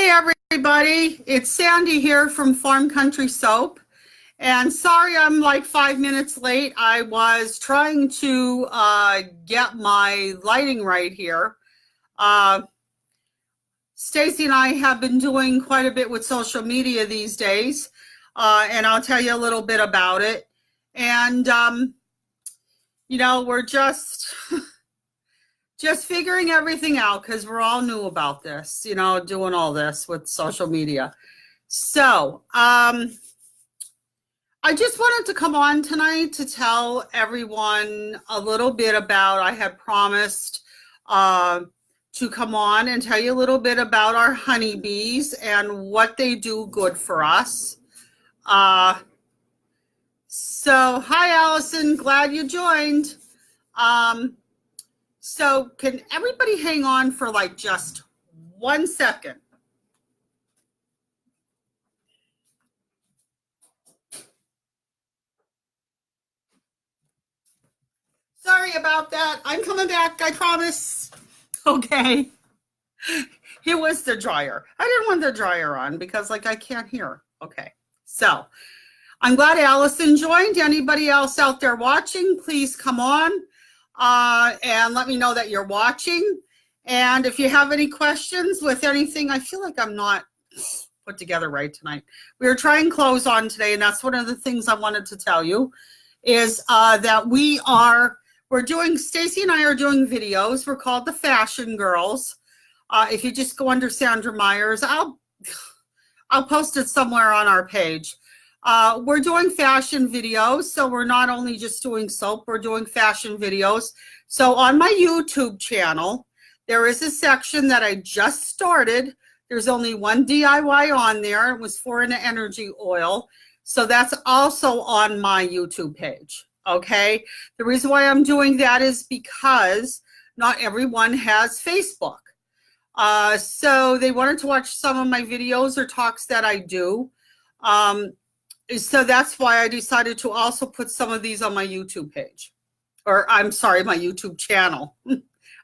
Hey everybody, it's Sandy here from Farm Country Soap. And sorry I'm like 5 minutes late. I was trying to get my lighting right here. Stacy and I have been doing quite a bit with social media these days, and I'll tell you a little bit about it. And, we're just figuring everything out because we're all new about this, doing all this with social media. So, I just wanted to come on tonight to tell everyone a little bit about, I had promised to come on and tell you a little bit about our honeybees and what they do good for us. So, hi Allison, glad you joined. So can everybody hang on for like just 1 second? Sorry about that. I'm coming back, I promise. Okay. It was the dryer. I didn't want the dryer on because I can't hear. Okay. So I'm glad Allison joined. Anybody else out there watching, please come on and let me know that you're watching. And if you have any questions with anything, I feel like I'm not put together right tonight. We are trying clothes on today, and that's one of the things I wanted to tell you is that we're doing, Stacy and I are doing videos. We're called the Fashion Girls. If you just go under Sandra Myers, I'll post it somewhere on our page. We're doing fashion videos, so we're not only just doing soap, we're doing fashion videos. So on my YouTube channel, there is a section that I just started. There's only one DIY on there. It was for an energy oil. So that's also on my YouTube page, okay? The reason why I'm doing that is because not everyone has Facebook. So they wanted to watch some of my videos or talks that I do. So that's why I decided to also put some of these on my YouTube page. Or I'm sorry, my YouTube channel.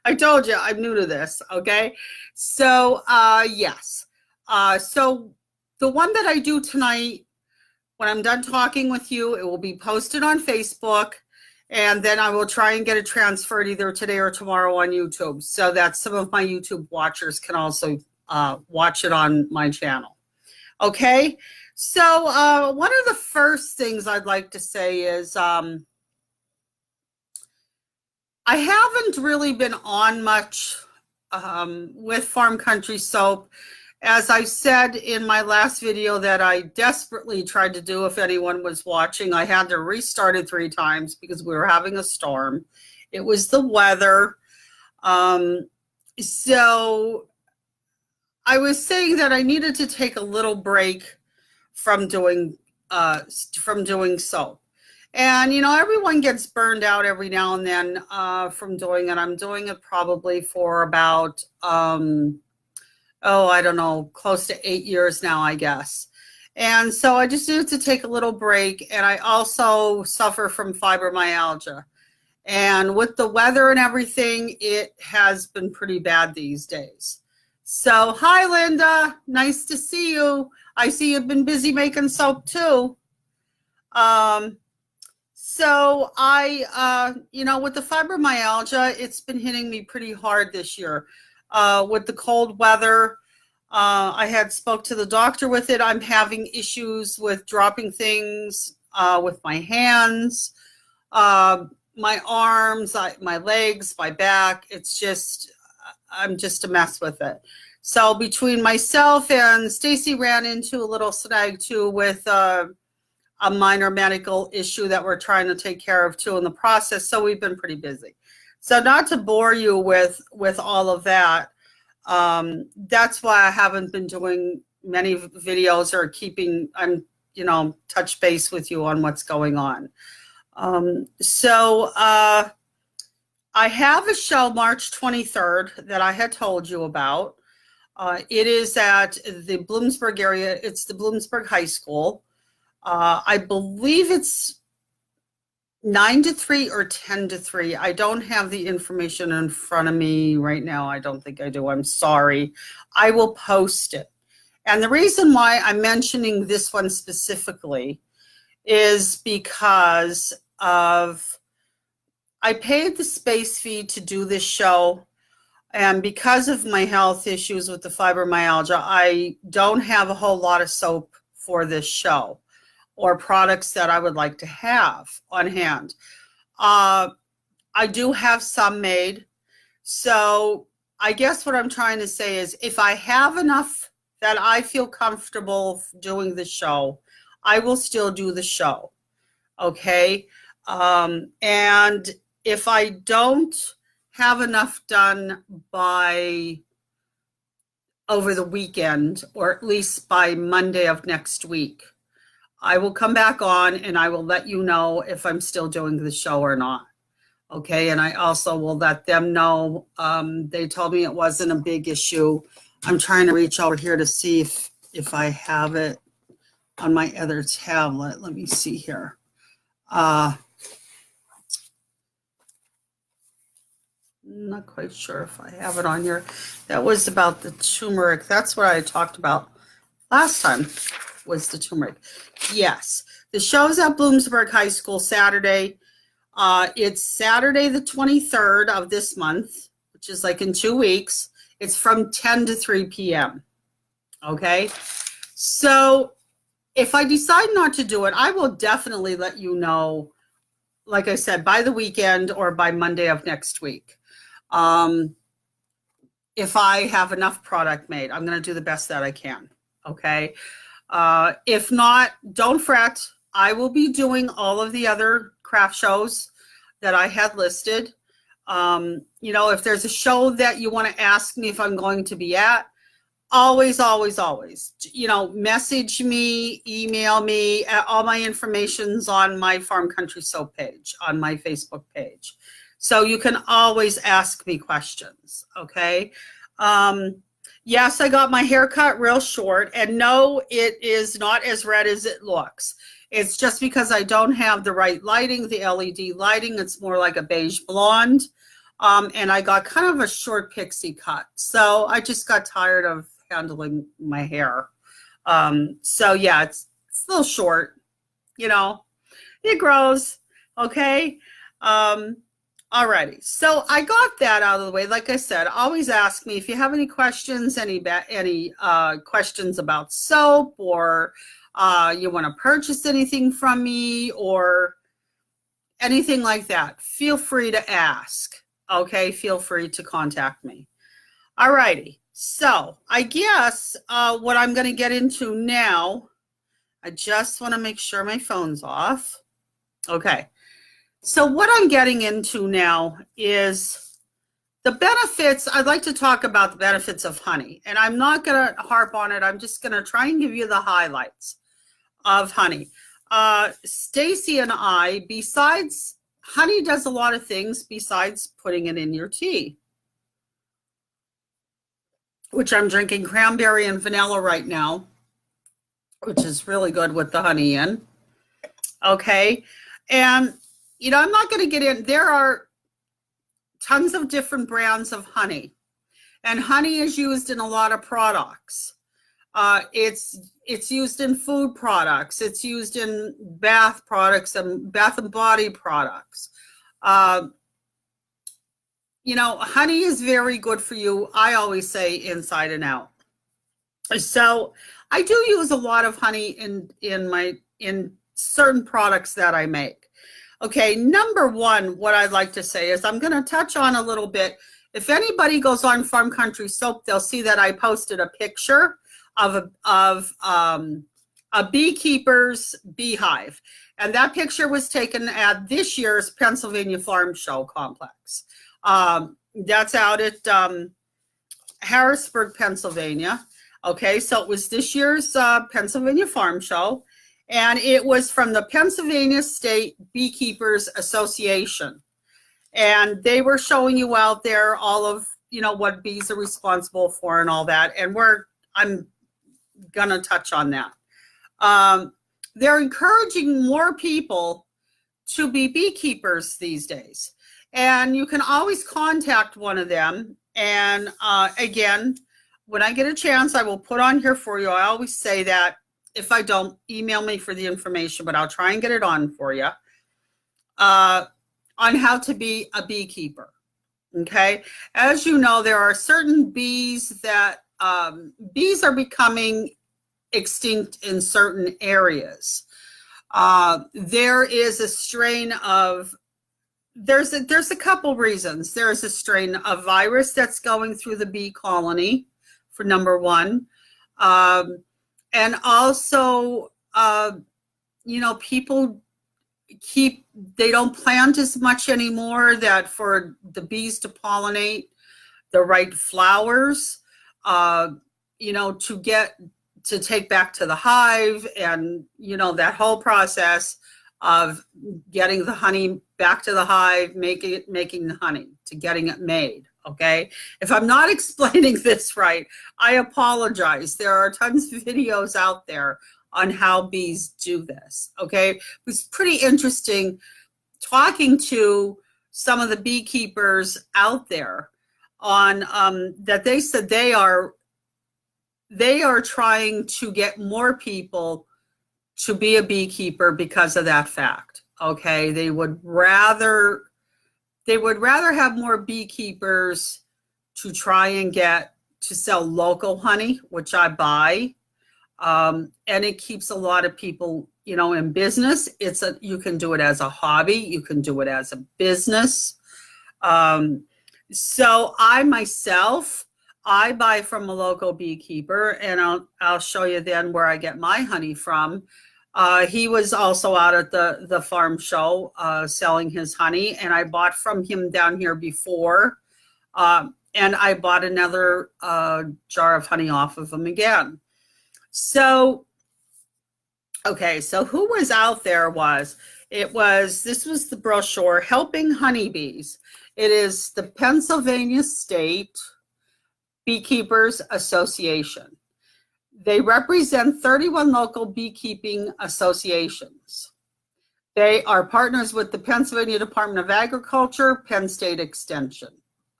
I told you I'm new to this, okay? So yes. So the one that I do tonight, when I'm done talking with you, it will be posted on Facebook, and then I will try and get it transferred either today or tomorrow on YouTube so that some of my YouTube watchers can also watch it on my channel. Okay? So one of the first things I'd like to say is I haven't really been on much with Farm Country Soap. As I said in my last video that I desperately tried to do, if anyone was watching, I had to restart it 3 times because we were having a storm. It was the weather. So I was saying that I needed to take a little break from doing soap. And, everyone gets burned out every now and then from doing it. I'm doing it probably for about, I don't know, close to 8 years now, I guess. And so I just needed to take a little break. And I also suffer from fibromyalgia. And with the weather and everything, it has been pretty bad these days. So, hi, Linda. Nice to see you. I see you've been busy making soap too. So I, with the fibromyalgia, it's been hitting me pretty hard this year. With the cold weather, I had spoke to the doctor with it. I'm having issues with dropping things with my hands, my arms, my legs, my back. It's just, I'm just a mess with it. So between myself and Stacy ran into a little snag too with a minor medical issue that we're trying to take care of too in the process. So we've been pretty busy. So not to bore you with all of that, that's why I haven't been doing many videos or touch base with you on what's going on. So I have a show March 23rd that I had told you about. It is at the Bloomsburg area. It's the Bloomsburg High School. I believe it's 9 to 3 or 10 to 3. I don't have the information in front of me right now. I don't think I do. I'm sorry. I will post it. And the reason why I'm mentioning this one specifically is because of I paid the space fee to do this show. And because of my health issues with the fibromyalgia, I don't have a whole lot of soap for this show or products that I would like to have on hand. I do have some made. So I guess what I'm trying to say is if I have enough that I feel comfortable doing the show, I will still do the show. Okay. And if I don't have enough done by over the weekend, or at least by Monday of next week, I will come back on and I will let you know if I'm still doing the show or not. Okay, and I also will let them know. They told me it wasn't a big issue. I'm trying to reach over here to see if I have it on my other tablet. Let me see here. Not quite sure if I have it on here. That was about the turmeric. That's what I talked about last time, was the turmeric. Yes, the show's at Bloomsburg High School Saturday. It's Saturday the 23rd of this month, which is like in 2 weeks. It's from 10 to 3 p.m. Okay, so if I decide not to do it, I will definitely let you know, like I said, by the weekend or by Monday of next week. If I have enough product made, I'm going to do the best that I can. Okay. If not, don't fret. I will be doing all of the other craft shows that I had listed. If there's a show that you want to ask me if I'm going to be at, always, message me, email me. All my information's on my Farm Country Soap page, on my Facebook page. So you can always ask me questions, okay? Yes, I got my hair cut real short, and no, it is not as red as it looks. It's just because I don't have the right lighting, the LED lighting. It's more like a beige blonde, and I got kind of a short pixie cut. So I just got tired of handling my hair. So yeah, it's a little short, it grows, okay? Alrighty, so I got that out of the way. Like I said, always ask me if you have any questions, any questions about soap, or you want to purchase anything from me or anything like that. Feel free to ask. Okay, feel free to contact me. Alrighty, so I guess what I'm going to get into now, I just want to make sure my phone's off. Okay. So what I'm getting into now is the benefits. I'd like to talk about the benefits of honey, and I'm not going to harp on it. I'm just going to try and give you the highlights of honey. Stacy and I, besides, honey does a lot of things besides putting it in your tea, which I'm drinking cranberry and vanilla right now, which is really good with the honey in. Okay. And I'm not going to get in. There are tons of different brands of honey, and honey is used in a lot of products. It's used in food products. It's used in bath products and bath and body products. Honey is very good for you. I always say inside and out. So I do use a lot of honey in certain products that I make. Okay, number one, what I'd like to say is I'm going to touch on a little bit. If anybody goes on Farm Country Soap, they'll see that I posted a picture of a Beekeepers beehive. And that picture was taken at this year's Pennsylvania Farm Show Complex. That's out at Harrisburg, Pennsylvania. Okay, so it was this year's Pennsylvania Farm Show. And it was from the Pennsylvania State Beekeepers Association. And they were showing you out there all of, what bees are responsible for and all that. And I'm going to touch on that. They're encouraging more people to be beekeepers these days. And you can always contact one of them. And again, when I get a chance, I will put on here for you. I always say that. If I don't, email me for the information, but I'll try and get it on for you, on how to be a beekeeper. Okay. As you know, there are certain bees that bees are becoming extinct in certain areas. There is a strain of, there's a couple reasons. There's a strain of virus that's going through the bee colony, for number one. And also, people they don't plant as much anymore, that for the bees to pollinate the right flowers, to take back to the hive, and, that whole process of getting the honey back to the hive, making the honey, to getting it made. Okay. If I'm not explaining this right, I apologize. There are tons of videos out there on how bees do this. Okay. It was pretty interesting talking to some of the beekeepers out there on that they said they are trying to get more people to be a beekeeper because of that fact. Okay. They would rather have more beekeepers to try and get to sell local honey, which I buy. And it keeps a lot of people, in business. You can do it as a hobby. You can do it as a business. So I myself, I buy from a local beekeeper, and I'll show you then where I get my honey from. He was also out at the farm show selling his honey, and I bought from him down here before, and I bought another jar of honey off of him again. So, okay, so who was out there this was the brochure, Helping Honeybees. It is the Pennsylvania State Beekeepers Association. They represent 31 local beekeeping associations. They are partners with the Pennsylvania Department of Agriculture, Penn State Extension.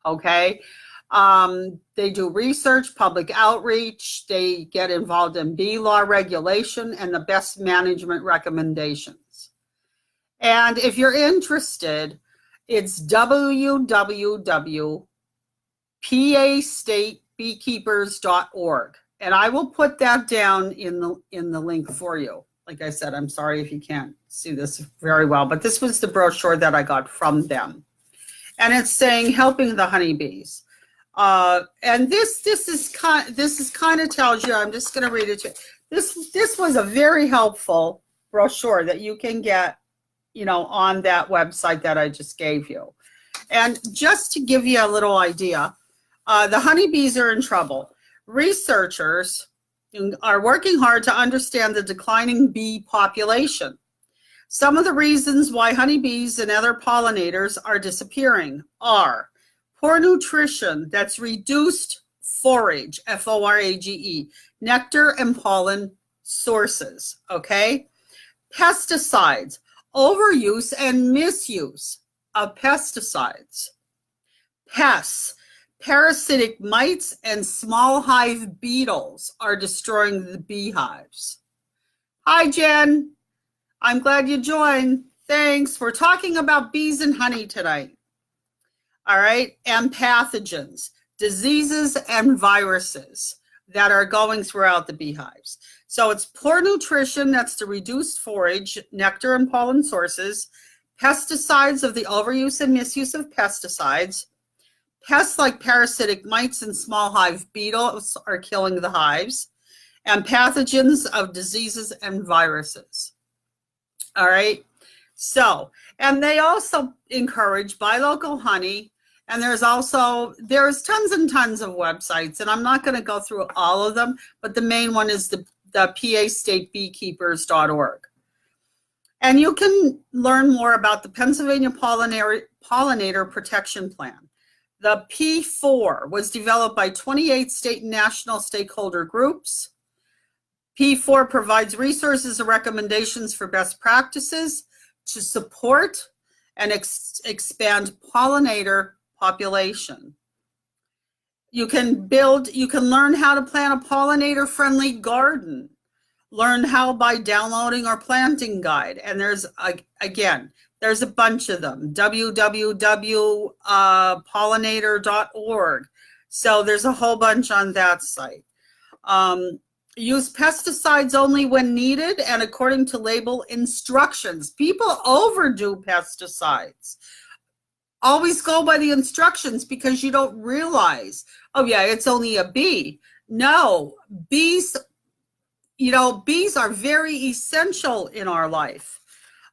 Okay. They do research, public outreach. They get involved in bee law regulation and the best management recommendations. And if you're interested, it's www.pastatebeekeepers.org. And I will put that down in the link for you. Like I said, I'm sorry if you can't see this very well, but this was the brochure that I got from them. And it's saying Helping the Honeybees. And this is kind of tells you, I'm just going to read it to you. This was a very helpful brochure that you can get, on that website that I just gave you. And just to give you a little idea, the honeybees are in trouble. Researchers are working hard to understand the declining bee population. Some of the reasons why honeybees and other pollinators are disappearing are poor nutrition, that's reduced forage, F-O-R-A-G-E, nectar and pollen sources, okay? Pesticides, overuse and misuse of pesticides. Pests, parasitic mites and small hive beetles are destroying the beehives. Hi, Jen. I'm glad you joined. Thanks. We're talking about bees and honey tonight. All right. And pathogens, diseases and viruses that are going throughout the beehives. So it's poor nutrition, that's the reduced forage, nectar and pollen sources, pesticides of the overuse and misuse of pesticides. Pests like parasitic mites and small hive beetles are killing the hives, and pathogens of diseases and viruses. All right. So, and they also encourage buy local honey. And there's tons and tons of websites, and I'm not going to go through all of them, but the main one is the pastatebeekeepers.org. And you can learn more about the Pennsylvania Pollinator Protection Plan. The P4 was developed by 28 state and national stakeholder groups. P4 provides resources and recommendations for best practices to support and expand pollinator population. You can learn how to plant a pollinator-friendly garden. Learn how by downloading our planting guide. And there's, again, there's a bunch of them, www.pollinator.org. So there's a whole bunch on that site. Use pesticides only when needed and according to label instructions. People overdo pesticides. Always go by the instructions because you don't realize, oh yeah, it's only a bee. No, bees, bees are very essential in our life.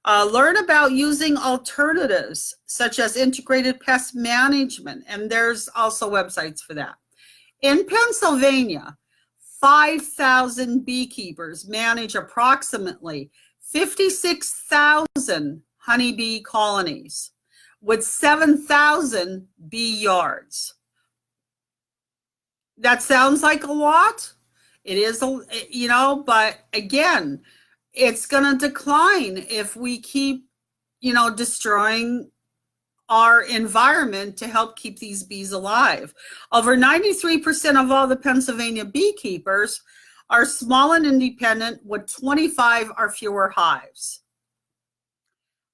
Learn about using alternatives such as integrated pest management, and there's also websites for that. In Pennsylvania, 5,000 beekeepers manage approximately 56,000 honeybee colonies with 7,000 bee yards. That sounds like a lot. It is, but again, it's going to decline if we keep, destroying our environment to help keep these bees alive. Over 93% of all the Pennsylvania beekeepers are small and independent with 25 or fewer hives.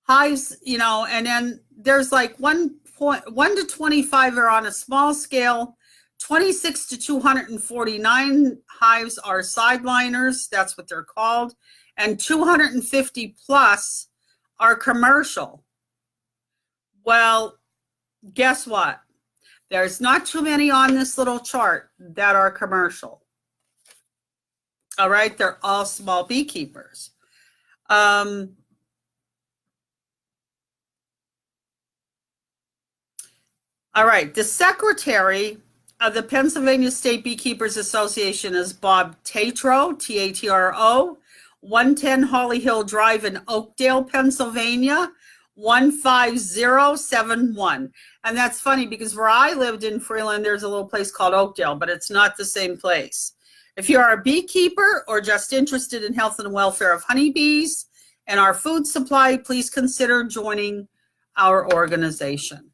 Hives, and then there's like 1 to 25 are on a small scale. 26 to 249 hives are sideliners. That's what they're called. And 250 plus are commercial. Well, guess what? There's not too many on this little chart that are commercial. All right, they're all small beekeepers. All right, the secretary of the Pennsylvania State Beekeepers Association is Bob Tatro, T-A-T-R-O, 110 Holly Hill Drive in Oakdale, Pennsylvania, 15071. And that's funny because where I lived in Freeland, there's a little place called Oakdale, but it's not the same place. If you are a beekeeper or just interested in health and welfare of honeybees and our food supply, please consider joining our organization.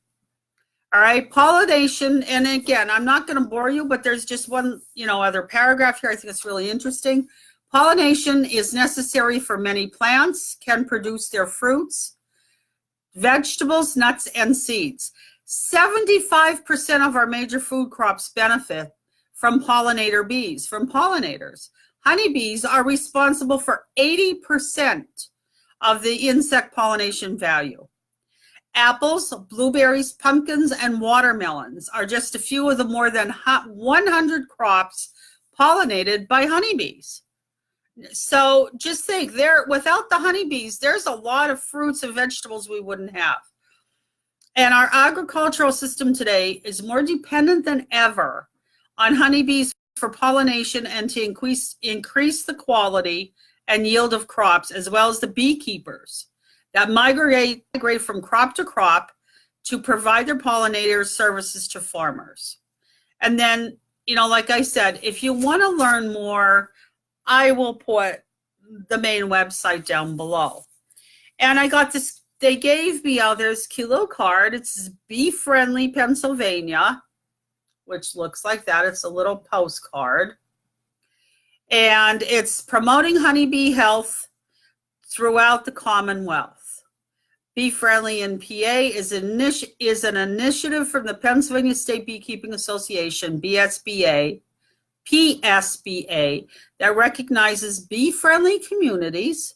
All right, pollination, and again, I'm not going to bore you, but there's just one, other paragraph here. I think it's really interesting. Pollination is necessary for many plants, can produce their fruits, vegetables, nuts, and seeds. 75% of our major food crops benefit from pollinator bees, from pollinators. Honeybees are responsible for 80% of the insect pollination value. Apples, blueberries, pumpkins, and watermelons are just a few of the more than 100 crops pollinated by honeybees. So just think, without the honeybees, there's a lot of fruits and vegetables we wouldn't have. And our agricultural system today is more dependent than ever on honeybees for pollination and to increase the quality and yield of crops, as well as the beekeepers that migrate from crop to crop to provide their pollinators services to farmers. And then, like I said, if you want to learn more, I will put the main website down below. And I got this, they gave me this cute little card. It's Bee Friendly Pennsylvania, which looks like that. It's a little postcard. And it's promoting honeybee health throughout the Commonwealth. Bee Friendly in PA is an initiative from the Pennsylvania State Beekeeping Association, PSBA, that recognizes bee-friendly communities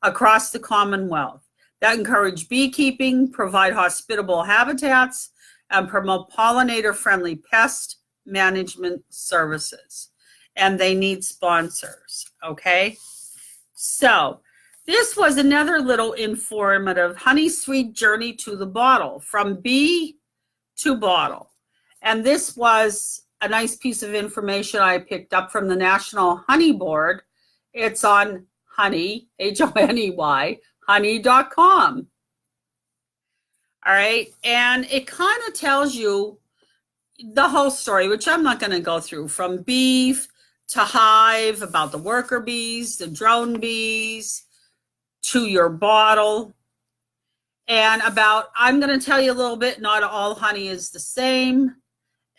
across the Commonwealth that encourage beekeeping, provide hospitable habitats, and promote pollinator-friendly pest management services. And they need sponsors, okay? So this was another little informative honey sweet journey to the bottle, from bee to bottle. And this was a nice piece of information I picked up from the National Honey Board. It's on honey, H-O-N-E-Y, honey.com. All right, and it kind of tells you the whole story, which I'm not going to go through, from bee to hive, about the worker bees, the drone bees, to your bottle, and I'm going to tell you a little bit, not all honey is the same,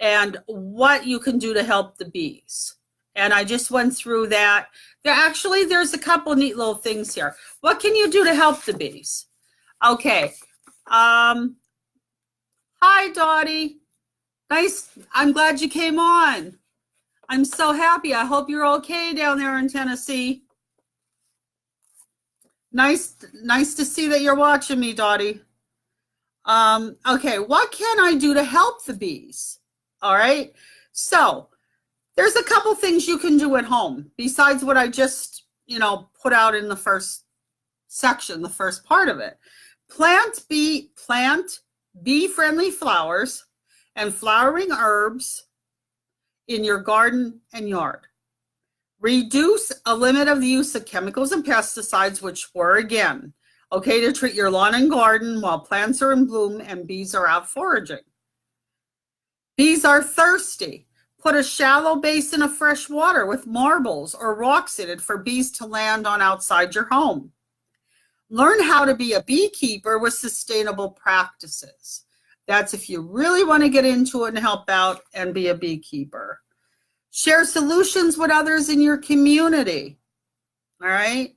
and what you can do to help the bees. And I just went through that. There's a couple neat little things here. What can you do to help the bees? Okay. Hi, Dottie. Nice. I'm glad you came on. I'm so happy. I hope you're okay down there in Tennessee. Nice to see that you're watching me, Dottie. Okay, what can I do to help the bees? All right. So there's a couple things you can do at home besides what I just, put out in the first section, the first part of it. Plant bee-friendly flowers and flowering herbs in your garden and yard. Reduce a limit of the use of chemicals and pesticides, which were, again, okay to treat your lawn and garden while plants are in bloom and bees are out foraging. Bees are thirsty. Put a shallow basin of fresh water with marbles or rocks in it for bees to land on outside your home. Learn how to be a beekeeper with sustainable practices. That's if you really want to get into it and help out and be a beekeeper. Share solutions with others in your community. All right.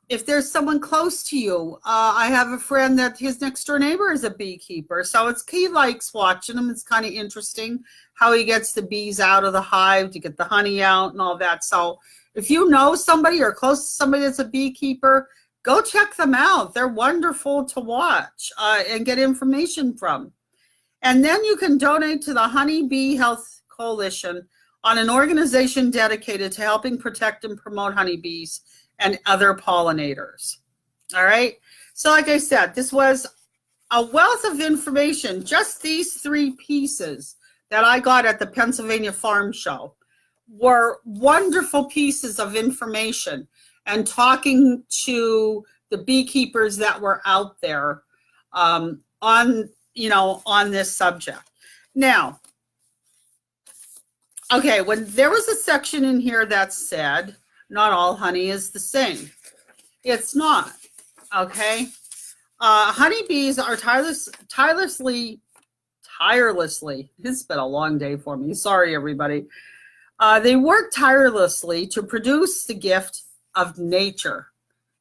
If there's someone close to you, I have a friend that his next door neighbor is a beekeeper. So he likes watching them. It's kind of interesting how he gets the bees out of the hive to get the honey out and all that. So if you know somebody or close to somebody that's a beekeeper, go check them out. They're wonderful to watch and get information from. And then you can donate to the Honey Bee Health Coalition, on an organization dedicated to helping protect and promote honeybees and other pollinators. All right. So like I said, this was a wealth of information. Just these 3 pieces that I got at the Pennsylvania Farm Show were wonderful pieces of information, and talking to the beekeepers that were out there on this subject. Now, okay, when there was a section in here that said, not all honey is the same. It's not, okay? Honeybees are tirelessly, it's been a long day for me, sorry everybody. They work tirelessly to produce the gift of nature.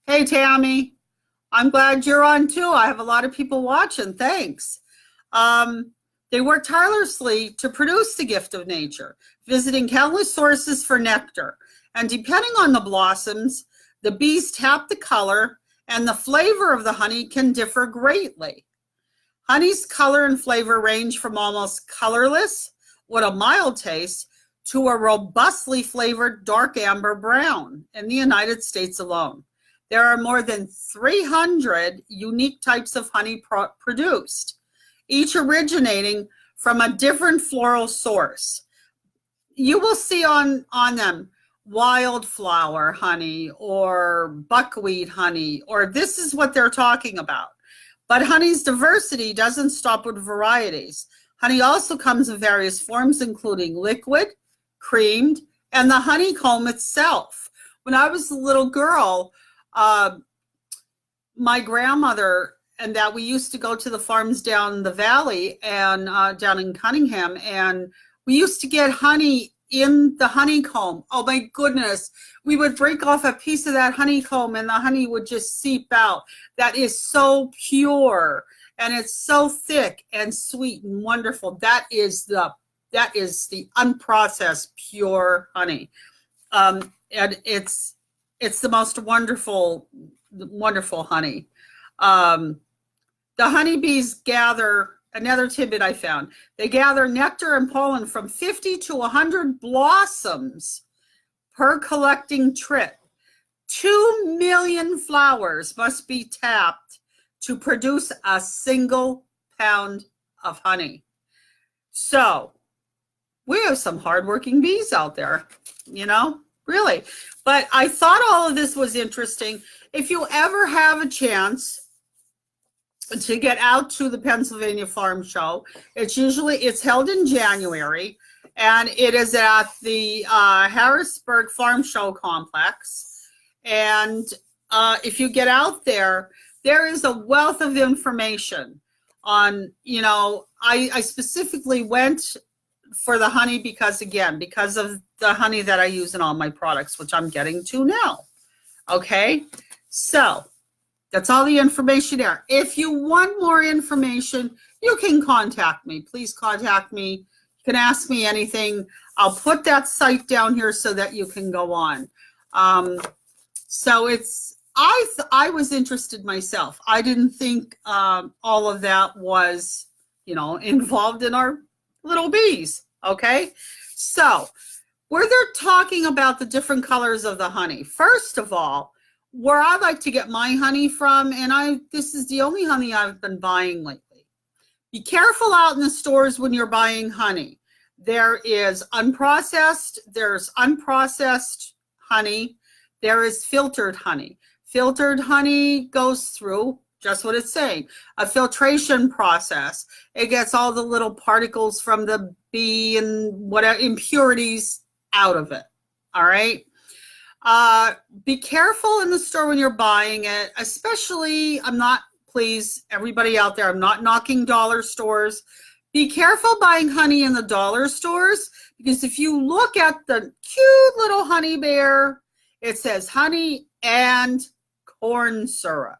Hey, Tammy, I'm glad you're on too. I have a lot of people watching, thanks. They work tirelessly to produce the gift of nature, visiting countless sources for nectar. And depending on the blossoms, the bees tap the color, and the flavor of the honey can differ greatly. Honey's color and flavor range from almost colorless, with a mild taste, to a robustly flavored dark amber brown in the United States alone. There are more than 300 unique types of honey produced, each originating from a different floral source. You will see on them wildflower honey or buckwheat honey, or this is what they're talking about. But honey's diversity doesn't stop with varieties. Honey also comes in various forms, including liquid, creamed, and the honeycomb itself. When I was a little girl, my grandmother and that we used to go to the farms down the valley and down in Cunningham, and we used to get honey in the honeycomb. Oh my goodness. We would break off a piece of that honeycomb and the honey would just seep out. That is so pure, and it's so thick and sweet and wonderful. That is the unprocessed pure honey. And it's the most wonderful honey. The honeybees gather, another tidbit I found, they gather nectar and pollen from 50 to 100 blossoms per collecting trip. 2 million flowers must be tapped to produce a single pound of honey. So we have some hardworking bees out there, really. But I thought all of this was interesting. If you ever have a chance to get out to the Pennsylvania Farm Show, it's held in January, and it is at the Harrisburg Farm Show Complex. And if you get out there, there is a wealth of information on, you know, I specifically went for the honey because, again, because of the honey that I use in all my products, which I'm getting to now. Okay, so that's all the information there. If you want more information, you can contact me. Please contact me. You can ask me anything. I'll put that site down here so that you can go on. So it's, I was interested myself. I didn't think all of that was, you know, involved in our little bees. Okay, so where they're talking about the different colors of the honey. First of all, where I like to get my honey from, and this is the only honey I've been buying lately. Be careful out in the stores when you're buying honey. There is unprocessed, there's unprocessed honey, there is filtered honey. Filtered honey goes through just what it's saying, a filtration process. It gets all the little particles from the bee and whatever impurities out of it. All right. Be careful in the store when you're buying it, especially, please, everybody out there, I'm not knocking dollar stores. Be careful buying honey in the dollar stores, because if you look at the cute little honey bear, it says honey and corn syrup.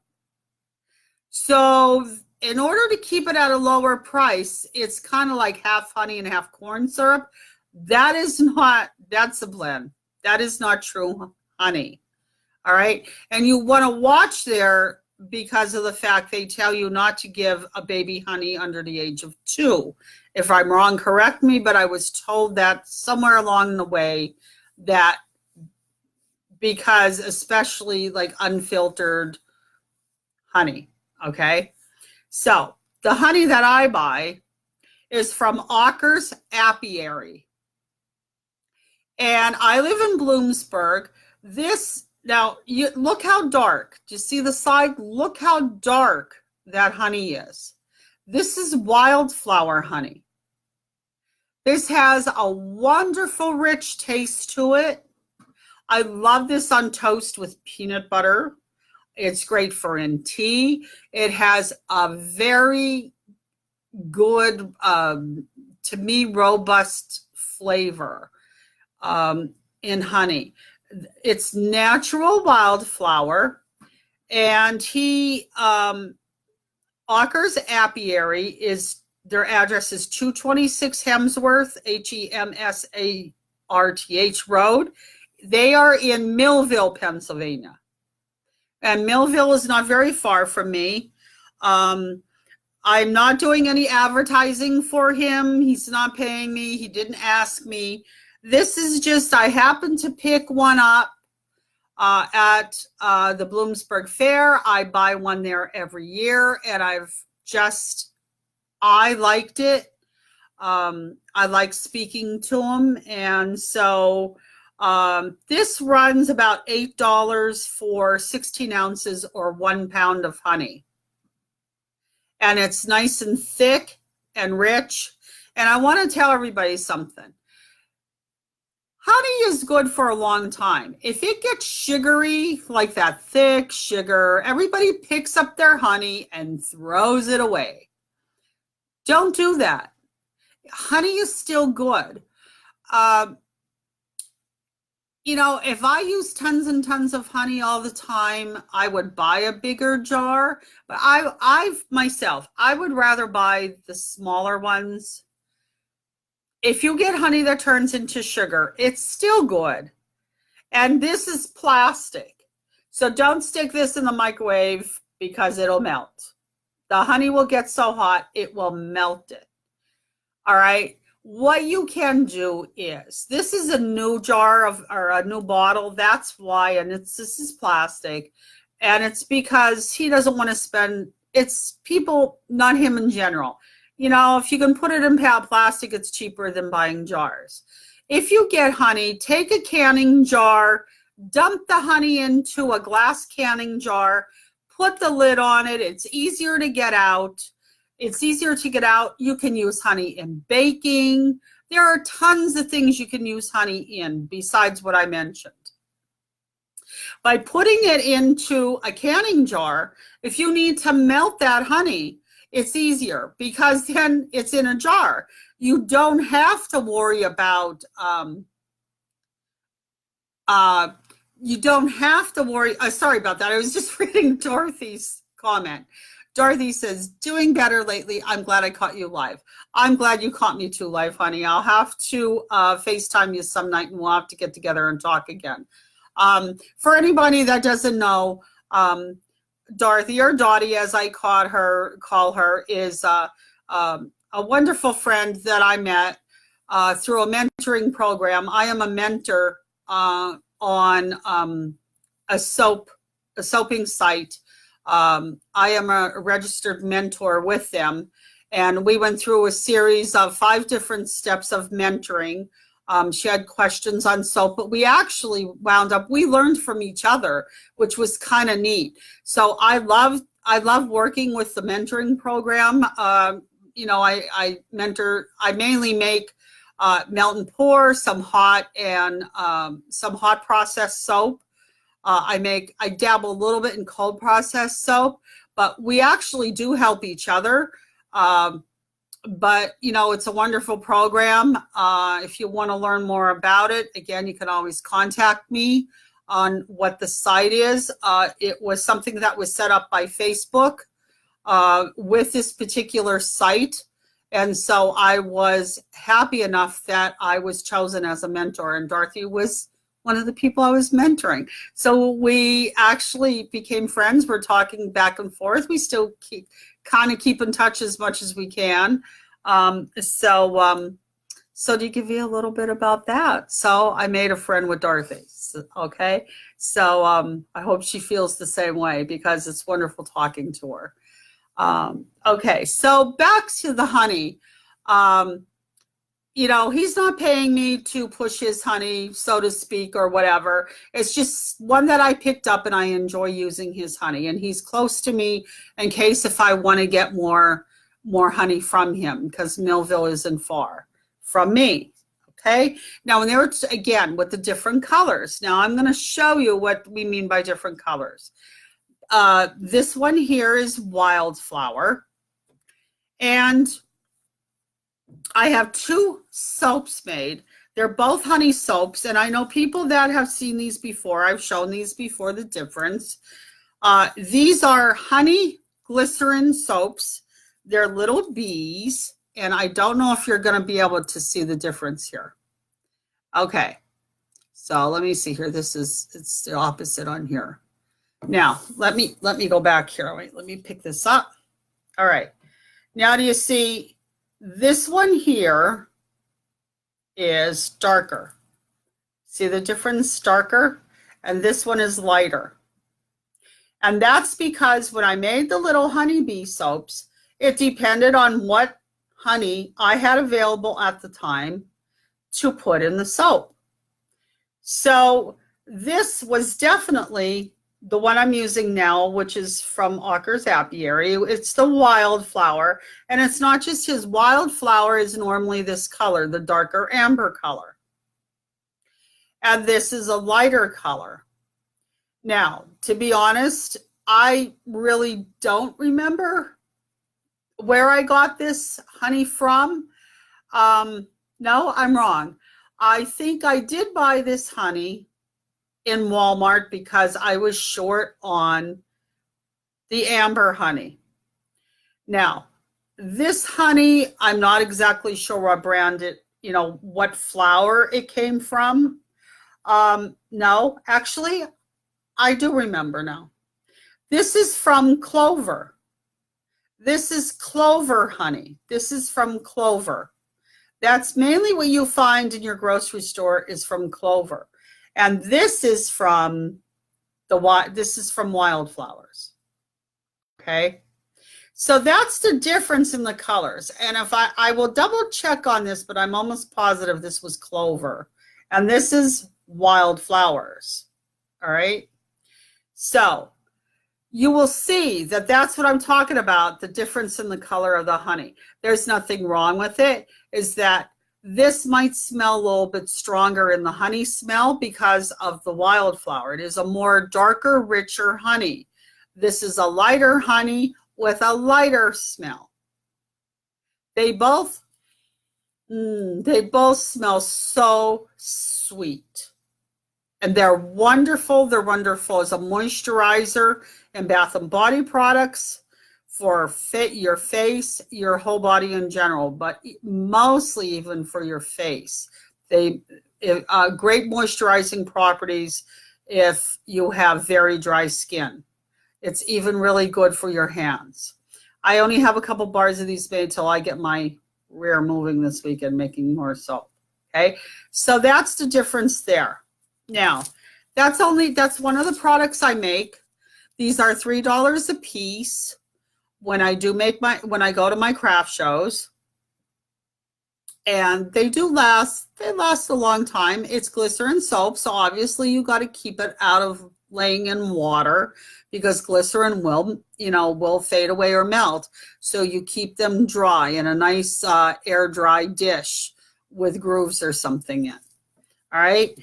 So in order to keep it at a lower price, it's kind of like half honey and half corn syrup. That's a blend. That is not true honey. All right. And you want to watch there because of the fact they tell you not to give a baby honey under the age of 2. If I'm wrong, correct me, but I was told that somewhere along the way, that because especially like unfiltered honey. Okay. So the honey that I buy is from Auker's Apiary. And I live in Bloomsburg. Now, look how dark. Do you see the side? Look how dark that honey is. This is wildflower honey. This has a wonderful, rich taste to it. I love this on toast with peanut butter. It's great for in tea. It has a very good, to me, robust flavor in honey. It's natural wildflower, and Auker's Apiary their address is 226 Hemsworth, Hemsarth Road. They are in Millville, Pennsylvania. And Millville is not very far from me. I'm not doing any advertising for him. He's not paying me. He didn't ask me. This is just, I happened to pick one up at the Bloomsburg Fair. I buy one there every year, and I liked it. I like speaking to him. And so this runs about $8 for 16 ounces or 1 pound of honey. And it's nice and thick and rich. And I want to tell everybody something. Honey is good for a long time. If it gets sugary, like that thick sugar, everybody picks up their honey and throws it away. Don't do that. Honey is still good. You know, if I use tons and tons of honey all the time, I would buy a bigger jar. But I would rather buy the smaller ones. If you get honey that turns into sugar, it's still good. And this is plastic. So don't stick this in the microwave because it'll melt. The honey will get so hot, it will melt it. All right. What you can do is, this is a new jar or a new bottle. That's why, and this is plastic. And it's because he doesn't want to spend, it's people, not him in general. You know, if you can put it in plastic, it's cheaper than buying jars. If you get honey, take a canning jar, dump the honey into a glass canning jar, put the lid on it. It's easier to get out. You can use honey in baking. There are tons of things you can use honey in besides what I mentioned. By putting it into a canning jar, if you need to melt that honey, it's easier because then it's in a jar. You don't have to worry about, you don't have to worry. Sorry about that. I was just reading Dorothy's comment. Dorothy says, doing better lately. I'm glad I caught you live. I'm glad you caught me too live, honey. I'll have to FaceTime you some night and we'll have to get together and talk again. For anybody that doesn't know, Dorothy, or Dottie as I call her, is a wonderful friend that I met through a mentoring program. I am a mentor on a soaping site. I am a registered mentor with them, and we went through a series of 5 different steps of mentoring. She had questions on soap, but we actually we learned from each other, which was kind of neat. So I love working with the mentoring program. You know, I mainly make melt and pour, some hot processed soap. I dabble a little bit in cold processed soap, but we actually do help each other. But, you know, it's a wonderful program. If you want to learn more about it, again, you can always contact me on what the site is. It was something that was set up by Facebook with this particular site. And so I was happy enough that I was chosen as a mentor, and Dorothy was one of the people I was mentoring. So we actually became friends. We're talking back and forth. We still keep in touch as much as we can. So to give you a little bit about that. So I made a friend with Dorothy. Okay. So I hope she feels the same way, because it's wonderful talking to her. Okay. So back to the honey. You know, he's not paying me to push his honey, so to speak, or whatever. It's just one that I picked up and I enjoy using his honey. And he's close to me in case if I want to get more honey from him, because Millville isn't far from me. Okay. Now, when they were, again, with the different colors. Now, I'm going to show you what we mean by different colors. This one here is wildflower. And I have 2 soaps made. They're both honey soaps, and I know people that have seen these before. I've shown these before, the difference. These are honey glycerin soaps. They're little bees, and I don't know if you're going to be able to see the difference here. Okay, so let me see here. It's the opposite on here. Now, let me go back here. Wait, let me pick this up. All right. Now, do you see? This one here is darker. See the difference? Darker. And this one is lighter. And that's because when I made the little honeybee soaps, it depended on what honey I had available at the time to put in the soap. So this was definitely the one I'm using now, which is from Auker's Apiary. It's the wildflower, and it's not just his wildflower is normally this color, the darker amber color. And this is a lighter color. Now, to be honest, I really don't remember where I got this honey from. No, I'm wrong. I think I did buy this honey in Walmart because I was short on the amber honey. Now, this honey, I'm not exactly sure what brand it, you know, what flower it came from. No, actually, I do remember now. This is from clover. This is clover honey. This is from clover. That's mainly what you find in your grocery store is from clover. And this is from wildflowers. Okay. So that's the difference in the colors. And if I will double check on this, but I'm almost positive this was clover. And this is wildflowers. All right. So you will see that that's what I'm talking about, the difference in the color of the honey. There's nothing wrong with it, is that this might smell a little bit stronger in the honey smell because of the wildflower. It is a more darker, richer honey. This is a lighter honey, with a lighter smell. They both smell so sweet. And they're wonderful. They're wonderful as a moisturizer and bath and body products for your face, your whole body in general, but mostly even for your face. They great moisturizing properties if you have very dry skin. It's even really good for your hands. I only have a couple bars of these made till I get my rear moving this weekend, making more soap. Okay, so that's the difference there. Now, that's one of the products I make. These are $3 a piece when I go to my craft shows. And they last a long time. It's glycerin soap, so obviously you got to keep it out of laying in water because glycerin will fade away or melt. So you keep them dry in a nice air dry dish with grooves or something in. All right.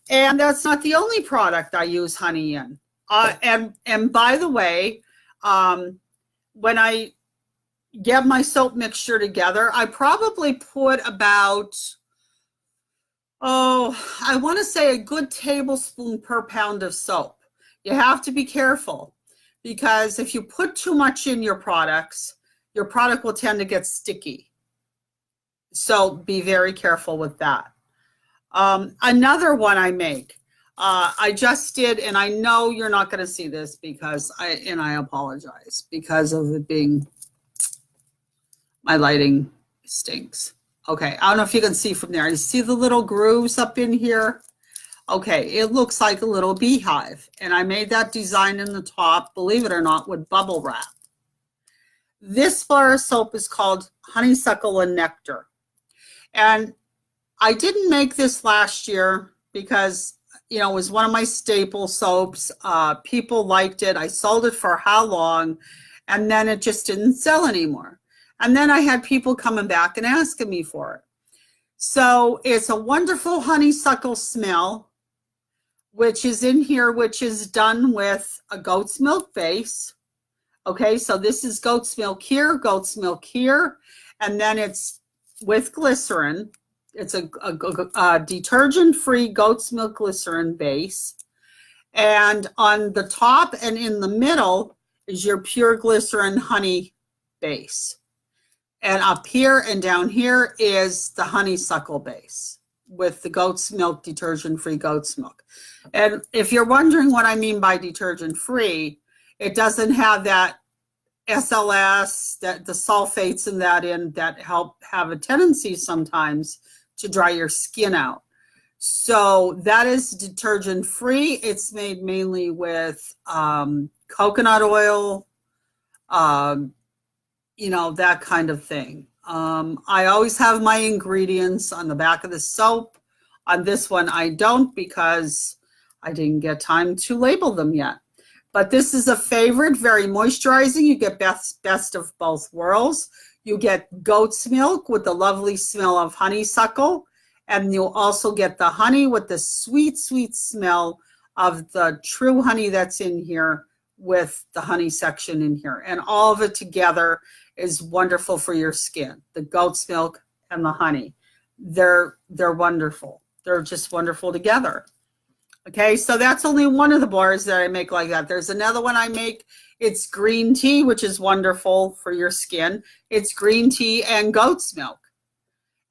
And that's not the only product I use honey in. And by the way, when I get my soap mixture together, I probably put about, I want to say a good tablespoon per pound of soap. You have to be careful because if you put too much in your products, your product will tend to get sticky. So be very careful with that. Another one I make, I just did, and I know you're not going to see this because I apologize because of it being, my lighting stinks. Okay, I don't know if you can see from there. You see the little grooves up in here? Okay, it looks like a little beehive, and I made that design in the top, believe it or not, with bubble wrap. This bar of soap is called Honeysuckle and Nectar. And I didn't make this last year because, it was one of my staple soaps. People liked it. I sold it for how long? And then it just didn't sell anymore. And then I had people coming back and asking me for it. So it's a wonderful honeysuckle smell, which is in here, which is done with a goat's milk base. Okay, so this is goat's milk here, and then it's with glycerin. It's a detergent-free goat's milk glycerin base. And on the top and in the middle is your pure glycerin honey base. And up here and down here is the honeysuckle base with the goat's milk, detergent-free goat's milk. And if you're wondering what I mean by detergent-free, it doesn't have that SLS, that the sulfates in that help have a tendency sometimes to dry your skin out. So that is detergent free. It's made mainly with coconut oil, that kind of thing. I always have my ingredients on the back of the soap. On this one, I don't because I didn't get time to label them yet. But this is a favorite, very moisturizing. You get best of both worlds. You get goat's milk with the lovely smell of honeysuckle. And you'll also get the honey with the sweet, sweet smell of the true honey that's in here with the honey section in here. And all of it together is wonderful for your skin. The goat's milk and the honey. They're wonderful. They're just wonderful together. Okay, so that's only one of the bars that I make like that. There's another one I make. It's green tea, which is wonderful for your skin. It's green tea and goat's milk.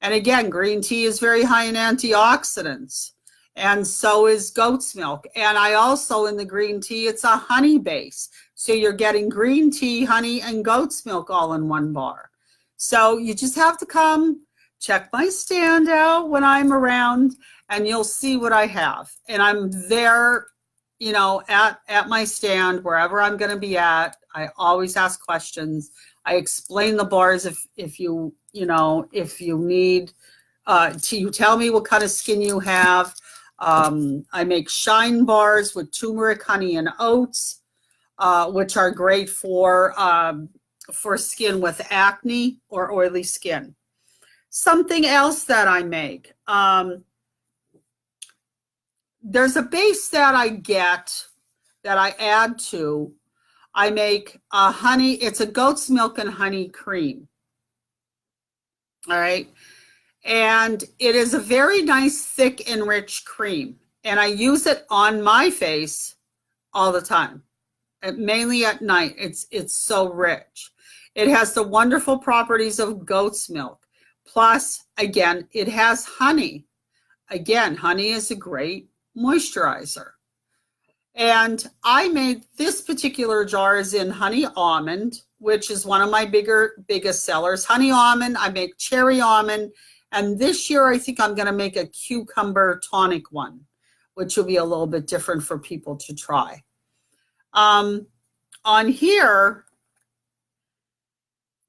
And again, green tea is very high in antioxidants. And so is goat's milk. And I also, in the green tea, it's a honey base. So you're getting green tea, honey, and goat's milk all in one bar. So you just have to come check my stand out when I'm around, and you'll see what I have. And I'm there, at my stand, wherever I'm going to be at. I always ask questions. I explain the bars if you need you tell me what kind of skin you have. I make shine bars with turmeric, honey, and oats, which are great for skin with acne or oily skin. Something else that I make. There's a base that I get that I add to I make a honey, it's a goat's milk and honey cream. All right. And it is a very nice, thick and rich cream. And I use it on my face all the time, mainly at night. It's so rich. It has the wonderful properties of goat's milk. Plus, again, it has honey. Again, honey is a great moisturizer. And I made this particular jar is in honey almond, which is one of my biggest sellers. Honey almond, I make cherry almond. And this year, I think I'm going to make a cucumber tonic one, which will be a little bit different for people to try. On here,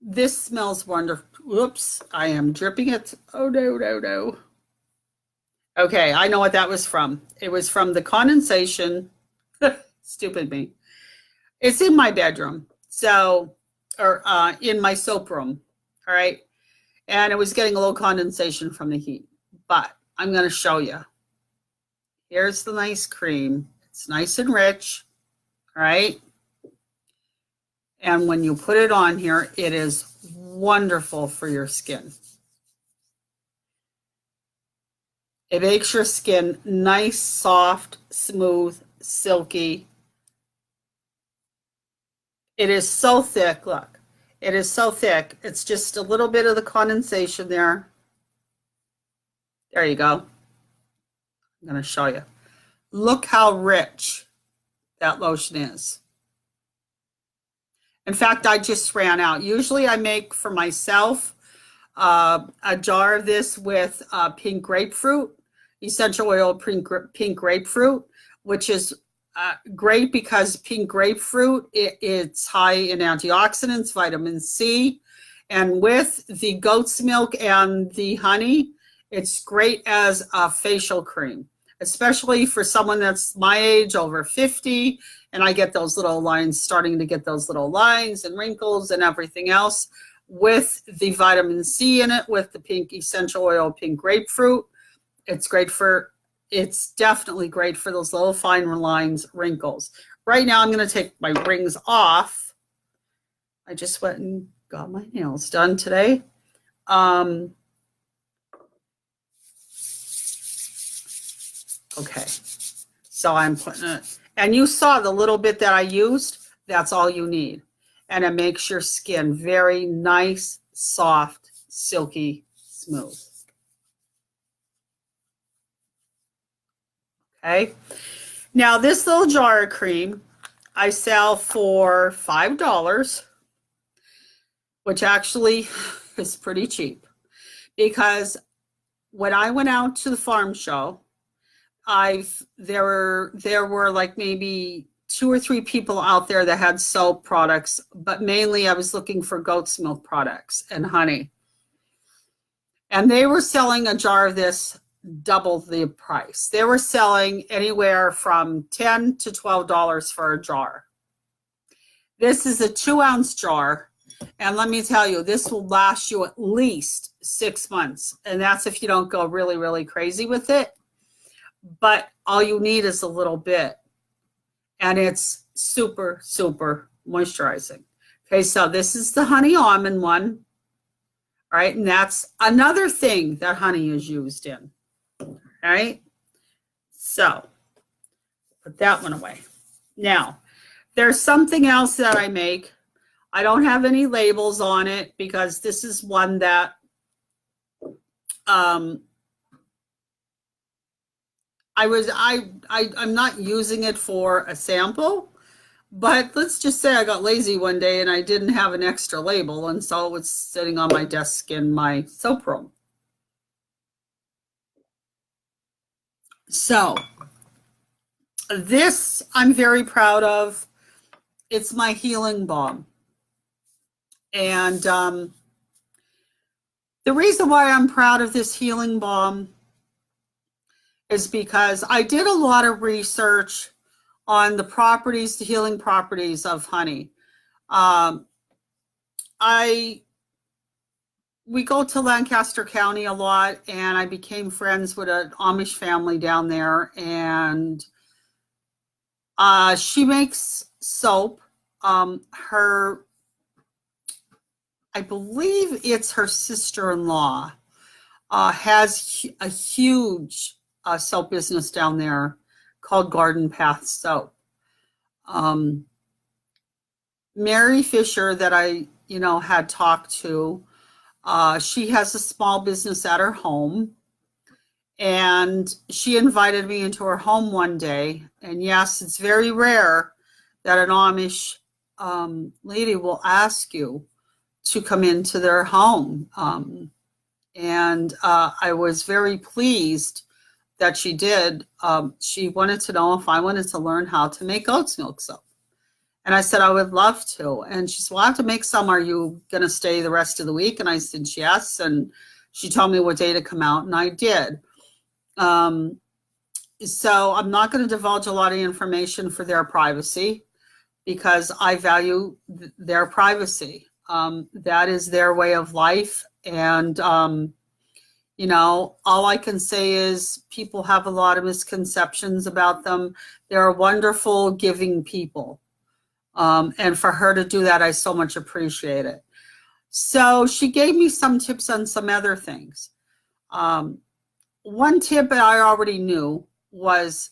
this smells wonderful. Whoops, I am dripping it. Oh, no. Okay, I know what that was from. It was from the condensation. Stupid me. It's in my bedroom, or in my soap room, all right? And it was getting a little condensation from the heat. But I'm going to show you. Here's the nice cream. It's nice and rich, all right? And when you put it on here, it is wonderful for your skin. It makes your skin nice, soft, smooth, silky. It is so thick. Look, it is so thick. It's just a little bit of the condensation there. There you go. I'm going to show you. Look how rich that lotion is. In fact, I just ran out. Usually I make for myself a jar of this with pink grapefruit, essential oil pink grapefruit, which is great because pink grapefruit, it's high in antioxidants, vitamin C, and with the goat's milk and the honey, it's great as a facial cream, especially for someone that's my age, over 50, and I get those little lines, starting to get those little lines and wrinkles and everything else. With the vitamin C in it, with the pink essential oil, pink grapefruit, it's definitely great for those little fine lines, wrinkles. Right now, I'm going to take my rings off. I just went and got my nails done today. Okay, so I'm putting it, and you saw the little bit that I used, that's all you need. And it makes your skin very nice, soft, silky, smooth. Okay. Now this little jar of cream I sell for $5, which actually is pretty cheap, because when I went out to the farm show, there were like maybe 2 or 3 people out there that had soap products, but mainly I was looking for goat's milk products and honey. And they were selling a jar of this double the price. They were selling anywhere from $10 to $12 for a jar. This is a 2-ounce jar. And let me tell you, this will last you at least 6 months. And that's if you don't go really, really crazy with it. But all you need is a little bit. And it's super, super moisturizing. Okay, so this is the honey almond one. All right, and that's another thing that honey is used in. All right, so put that one away. Now, there's something else that I make. I don't have any labels on it because this is one that I'm not using it for a sample, but let's just say I got lazy one day and I didn't have an extra label, and so it was sitting on my desk in my soap room. So this I'm very proud of. It's my healing balm. And the reason why I'm proud of this healing balm is because I did a lot of research on the properties, the healing properties of honey. We go to Lancaster County a lot, and I became friends with an Amish family down there, and she makes soap. her, I believe it's her sister-in-law, has a huge soap business down there called Garden Path Soap. Mary Fisher that I, had talked to, she has a small business at her home, and she invited me into her home one day. And yes, it's very rare that an Amish lady will ask you to come into their home. And I was very pleased that she did. She wanted to know if I wanted to learn how to make goat's milk soap. And I said, I would love to. And she said, well, I have to make some. Are you going to stay the rest of the week? And I said, yes. And she told me what day to come out, and I did. So I'm not going to divulge a lot of information for their privacy, because I value their privacy. That is their way of life. And, all I can say is people have a lot of misconceptions about them. They're wonderful, giving people. And for her to do that, I so much appreciate it. So she gave me some tips on some other things. One tip that I already knew was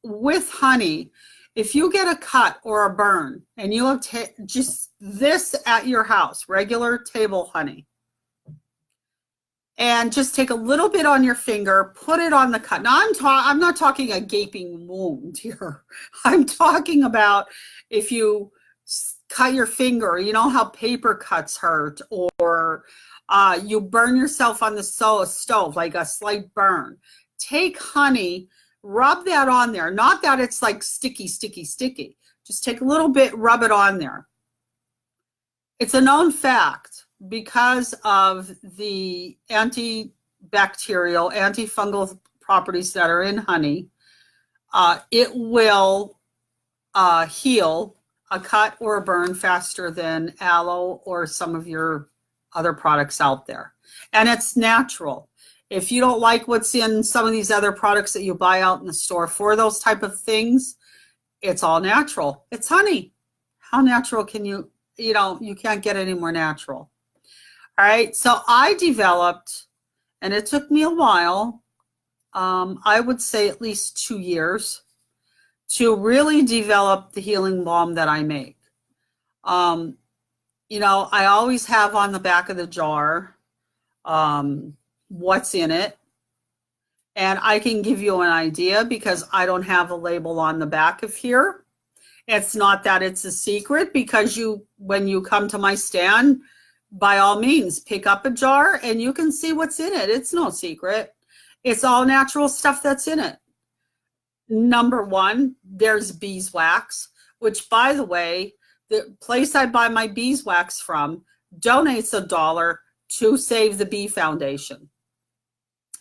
with honey, if you get a cut or a burn and you have just this at your house, regular table honey, and just take a little bit on your finger, put it on the cut. Now I'm not talking a gaping wound here. I'm talking about if you cut your finger, you know how paper cuts hurt, or you burn yourself on the stove, like a slight burn. Take honey, rub that on there. Not that it's like sticky. Just take a little bit, rub it on there. It's a known fact, because of the antibacterial, antifungal properties that are in honey, it will heal a cut or a burn faster than aloe or some of your other products out there. And it's natural. If you don't like what's in some of these other products that you buy out in the store for those type of things, it's all natural. It's honey. How natural can you can't get any more natural. All right, so I developed, and it took me a while, I would say at least 2 years, to really develop the healing balm that I make. I always have on the back of the jar what's in it. And I can give you an idea because I don't have a label on the back of here. It's not that it's a secret, because when you come to my stand, by all means, pick up a jar and you can see what's in it. It's no secret. It's all natural stuff that's in it. Number one, there's beeswax, which, by the way, the place I buy my beeswax from donates $1 to Save the Bee Foundation.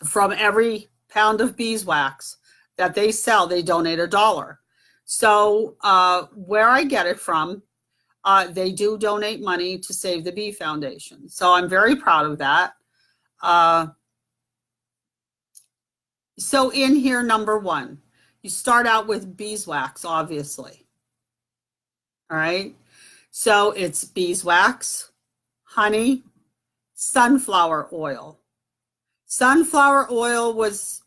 From every pound of beeswax that they sell, they donate $1. So where I get it from, they do donate money to Save the Bee Foundation. So I'm very proud of that. So in here, number one, you start out with beeswax, obviously. All right. So it's beeswax, honey, sunflower oil. Sunflower oil was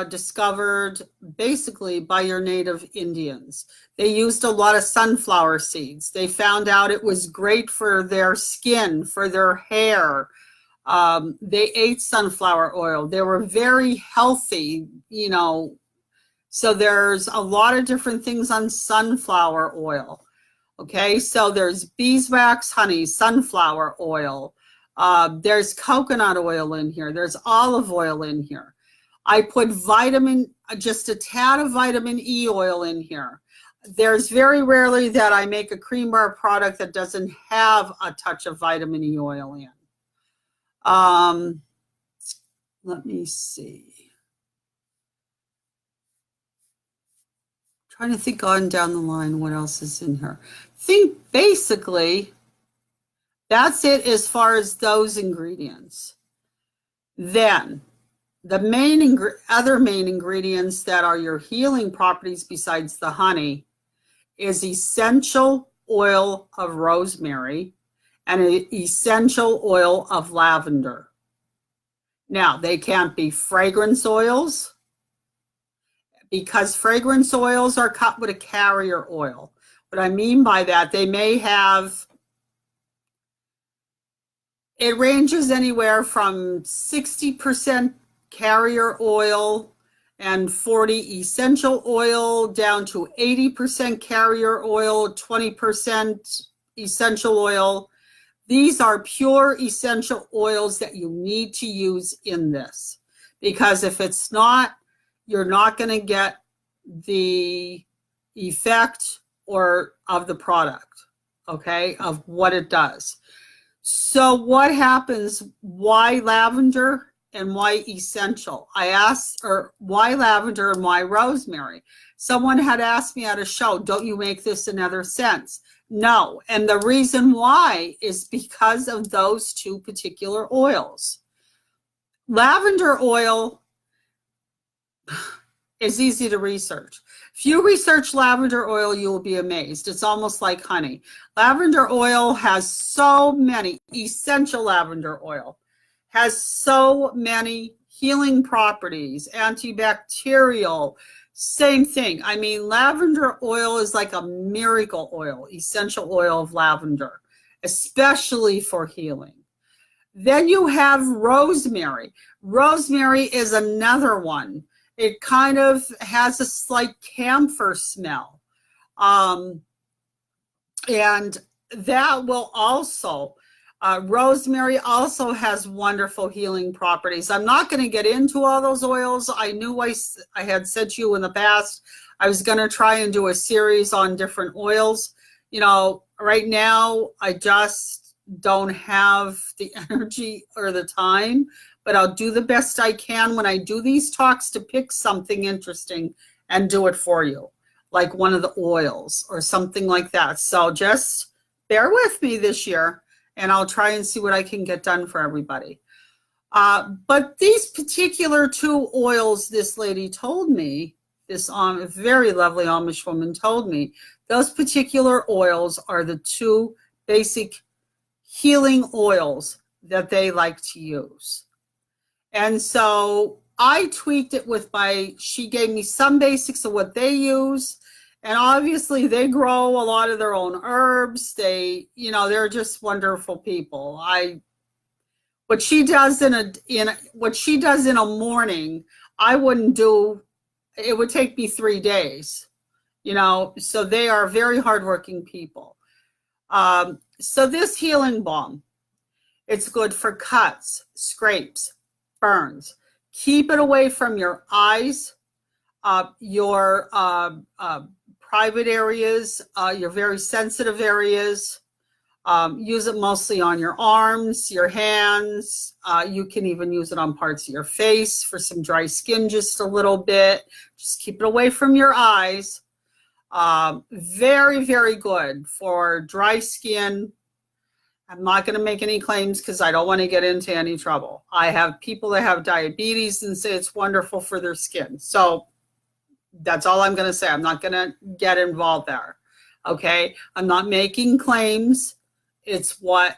discovered basically by your native Indians. They used a lot of sunflower seeds. They found out it was great for their skin, for their hair. They ate sunflower oil. They were very healthy, So there's a lot of different things on sunflower oil. Okay, so there's beeswax, honey, sunflower oil. There's coconut oil in here. There's olive oil in here. I put just a tad of vitamin E oil in here. There's very rarely that I make a cream bar product that doesn't have a touch of vitamin E oil in. Let me see. Trying to think on down the line what else is in here. Think basically that's it as far as those ingredients. Then the other main ingredients that are your healing properties besides the honey is essential oil of rosemary and an essential oil of lavender. Now, they can't be fragrance oils because fragrance oils are cut with a carrier oil. What I mean by that, they may have, it ranges anywhere from 60% carrier oil and 40 essential oil down to 80% carrier oil, 20% essential oil. These are pure essential oils that you need to use in this, because if it's not, you're not going to get the effect or of the product, okay, of what it does. So what happens? Why lavender and why essential? I asked, or why lavender and why rosemary? Someone had asked me at a show, don't you make this another sense? No, and the reason why is because of those two particular oils. Lavender oil is easy to research. If you research lavender oil, you will be amazed. It's almost like honey. Lavender oil has so many, essential lavender oil has so many healing properties, antibacterial, same thing. I mean, lavender oil is like a miracle oil, essential oil of lavender, especially for healing. Then you have rosemary. Rosemary is another one. It kind of has a slight camphor smell. And that will also, rosemary also has wonderful healing properties. I'm not going to get into all those oils. I knew I had said to you in the past, I was going to try and do a series on different oils. You know, right now, I just don't have the energy or the time, but I'll do the best I can when I do these talks to pick something interesting and do it for you, like one of the oils or something like that. So just bear with me this year, and I'll try and see what I can get done for everybody. But these particular two oils, this lady told me, this very lovely Amish woman told me, those particular oils are the two basic healing oils that they like to use. And so I tweaked it with she gave me some basics of what they use. And obviously they grow a lot of their own herbs. They're just wonderful people. What she does in a morning, I wouldn't do. It would take me 3 days, so they are very hardworking people. So this healing balm, it's good for cuts, scrapes, burns. Keep it away from your eyes, your private areas, your very sensitive areas. Use it mostly on your arms, your hands. You can even use it on parts of your face for some dry skin, just a little bit. Just keep it away from your eyes. Very, very good for dry skin. I'm not going to make any claims because I don't want to get into any trouble. I have people that have diabetes and say it's wonderful for their skin. So that's all I'm going to say. I'm not going to get involved there. Okay? I'm not making claims. It's what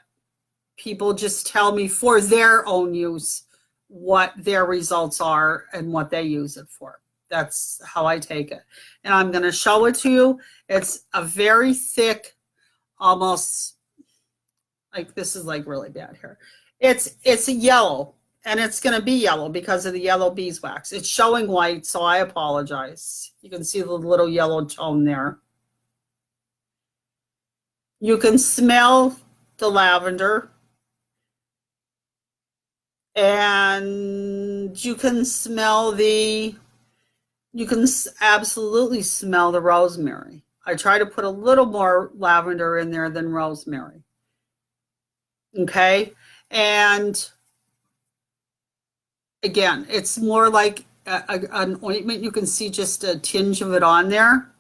people just tell me for their own use, what their results are and what they use it for. That's how I take it. And I'm going to show it to you. It's a very thick, almost like, this is like really bad here. It's a yellow, and it's going to be yellow because of the yellow beeswax. It's showing white, so I apologize. You can see the little yellow tone there. You can smell the lavender, and you can absolutely smell the rosemary. I try to put a little more lavender in there than rosemary. Okay, and again, it's more like an ointment. You can see just a tinge of it on there,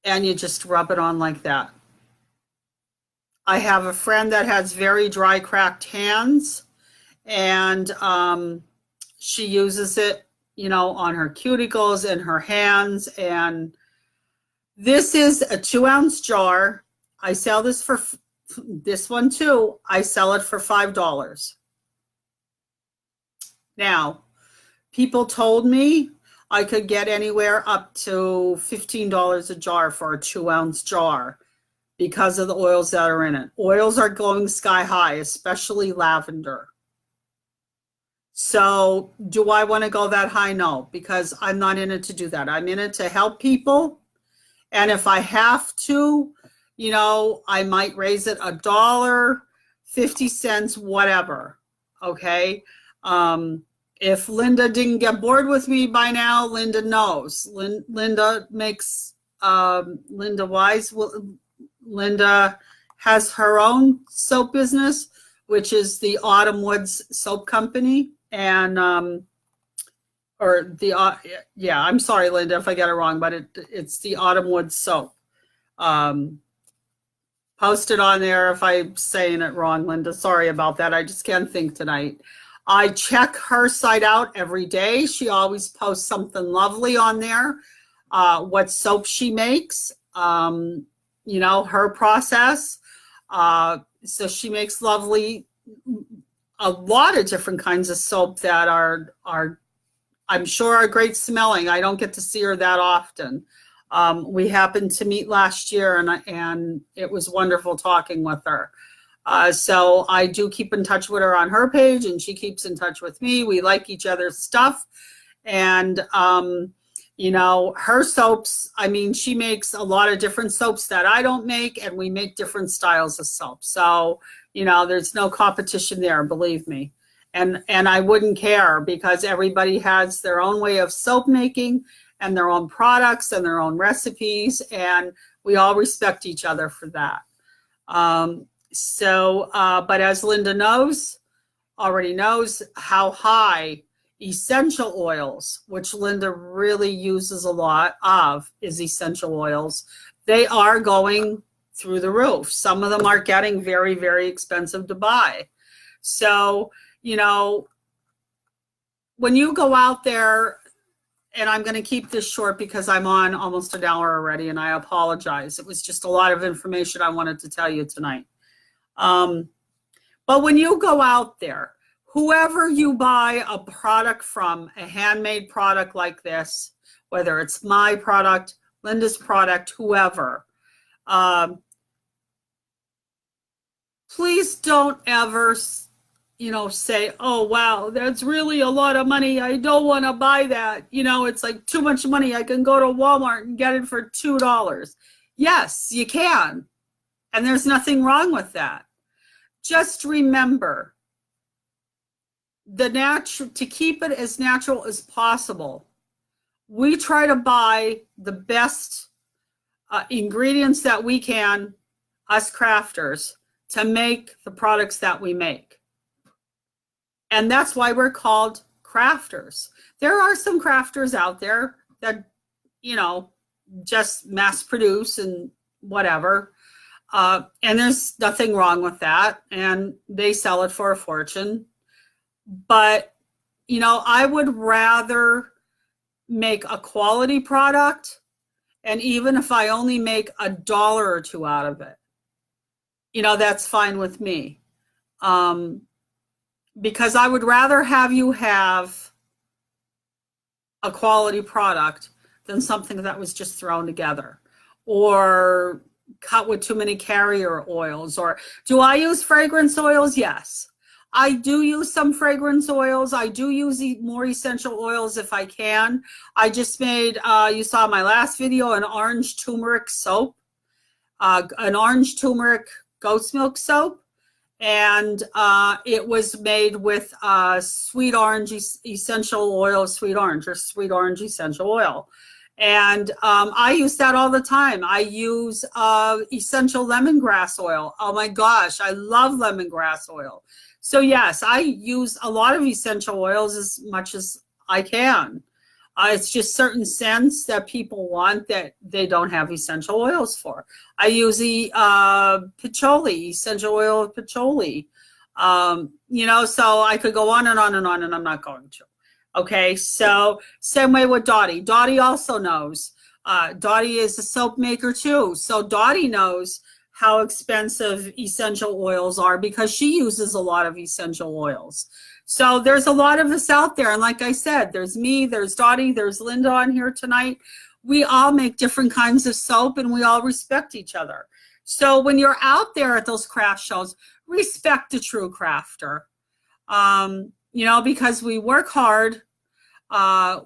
and you just rub it on like that. I have a friend that has very dry, cracked hands, and she uses it, on her cuticles and her hands, and This is a 2-ounce jar. I sell this for, this one too, I sell it for $5. Now, people told me I could get anywhere up to $15 a jar for a 2-ounce jar because of the oils that are in it. Oils are going sky high, especially lavender. So do I want to go that high? No, because I'm not in it to do that. I'm in it to help people. And if I have to, you know, I might raise it $1, 50 cents, whatever. Okay. If Linda didn't get bored with me by now, Linda knows. Linda makes, Linda Wise, Linda has her own soap business, which is the Autumn Woods Soap Company. And, or the, yeah, I'm sorry, Linda, if I get it wrong, but it's the Autumn Woods Soap. Post it on there if I'm saying it wrong, Linda. Sorry about that. I just can't think tonight. I check her site out every day. She always posts something lovely on there. What soap she makes, you know, her process. So she makes lovely, a lot of different kinds of soap that are I'm sure are great smelling. I don't get to see her that often. We happened to meet last year, and it was wonderful talking with her. So I do keep in touch with her on her page, and she keeps in touch with me. We like each other's stuff. And, you know, her soaps, I mean, she makes a lot of different soaps that I don't make, and we make different styles of soap. So, you know, there's no competition there, believe me. And I wouldn't care, because everybody has their own way of soap making and their own products and their own recipes, and we all respect each other for that. But as Linda knows, already knows, how high essential oils, which Linda really uses a lot of, is essential oils. They are going through the roof. Some of them are getting very, very expensive to buy. So, you know, when you go out there, and I'm going to keep this short because I'm on almost an hour already, and I apologize. It was just a lot of information I wanted to tell you tonight. But when you go out there, whoever you buy a product from, a handmade product like this, whether it's my product, Linda's product, whoever, please don't ever, you know, say, oh, wow, that's really a lot of money. I don't want to buy that. You know, it's like too much money. I can go to Walmart and get it for $2. Yes, you can. And there's nothing wrong with that. Just remember, to keep it as natural as possible, we try to buy the best ingredients that we can, us crafters, to make the products that we make. And that's why we're called crafters. There are some crafters out there that, you know, just mass produce and whatever. And there's nothing wrong with that. And they sell it for a fortune. But, you know, I would rather make a quality product. And even if I only make $1 or $2 out of it, you know, that's fine with me. Because I would rather have you have a quality product than something that was just thrown together or cut with too many carrier oils. Or do I use fragrance oils? Yes. I do use some fragrance oils. I do use more essential oils if I can. I just made, you saw my last video, an orange turmeric soap, an orange turmeric goat's milk soap. And it was made with sweet orange essential oil, sweet orange essential oil. And I use that all the time. I use essential lemongrass oil. Oh my gosh, I love lemongrass oil. So yes, I use a lot of essential oils as much as I can. It's just certain scents that people want that they don't have essential oils for. I use the patchouli, essential oil of patchouli. You know, so I could go on and on and on, and I'm not going to. Okay, so same way with Dottie. Dottie also knows. Dottie is a soap maker too. So Dottie knows how expensive essential oils are because she uses a lot of essential oils. So there's a lot of us out there. And like I said, there's me, there's Dottie, there's Linda on here tonight. We all make different kinds of soap and we all respect each other. So when you're out there at those craft shows, respect a true crafter. Because we work hard.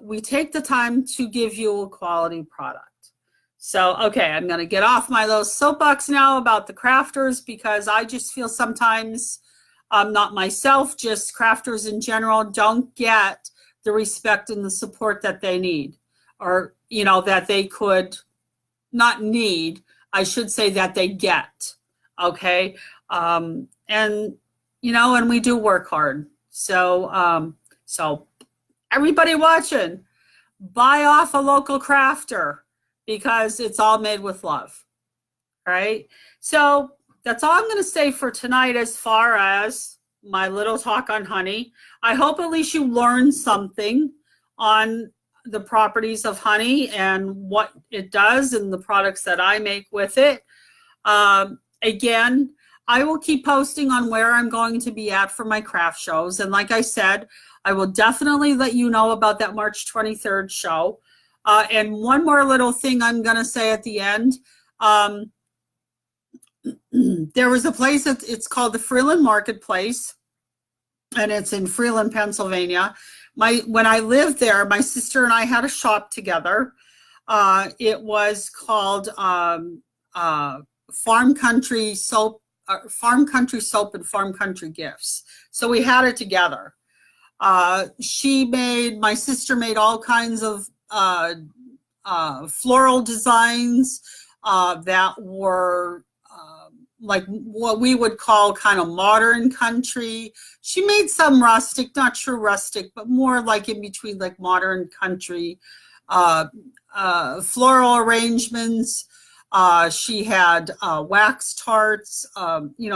We take the time to give you a quality product. So, okay, I'm going to get off my little soapbox now about the crafters because I just feel sometimes, not myself, just crafters in general don't get the respect and the support that they need, or, that they could not need. I should say that they get. Okay. And we do work hard. So everybody watching, buy off a local crafter because it's all made with love, right? So that's all I'm going to say for tonight as far as my little talk on honey. I hope at least you learned something on the properties of honey and what it does and the products that I make with it. Again, I will keep posting on where I'm going to be at for my craft shows. And like I said, I will definitely let you know about that March 23rd show. And one more little thing I'm going to say at the end. There was a place it's called the Freeland Marketplace, and it's in Freeland, Pennsylvania. When I lived there, my sister and I had a shop together. It was called Farm Country Soap and Farm Country Gifts. So we had it together. My sister made all kinds of floral designs that were like what we would call kind of modern country. She made some rustic, not true rustic, but more like in between like modern country floral arrangements. She had wax tarts,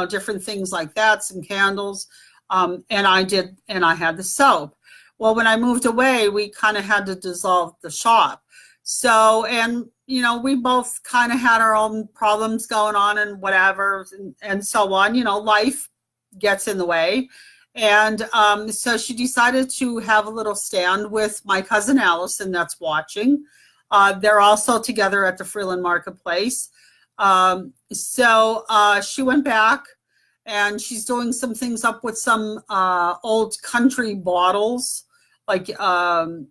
different things like that, some candles. And I had the soap. Well, when I moved away, we kind of had to dissolve the shop. So, and, we both kind of had our own problems going on and whatever, and so on. Life gets in the way. And so she decided to have a little stand with my cousin Allison that's watching. They're also together at the Freeland Marketplace. So she went back and she's doing some things up with some old country bottles, like,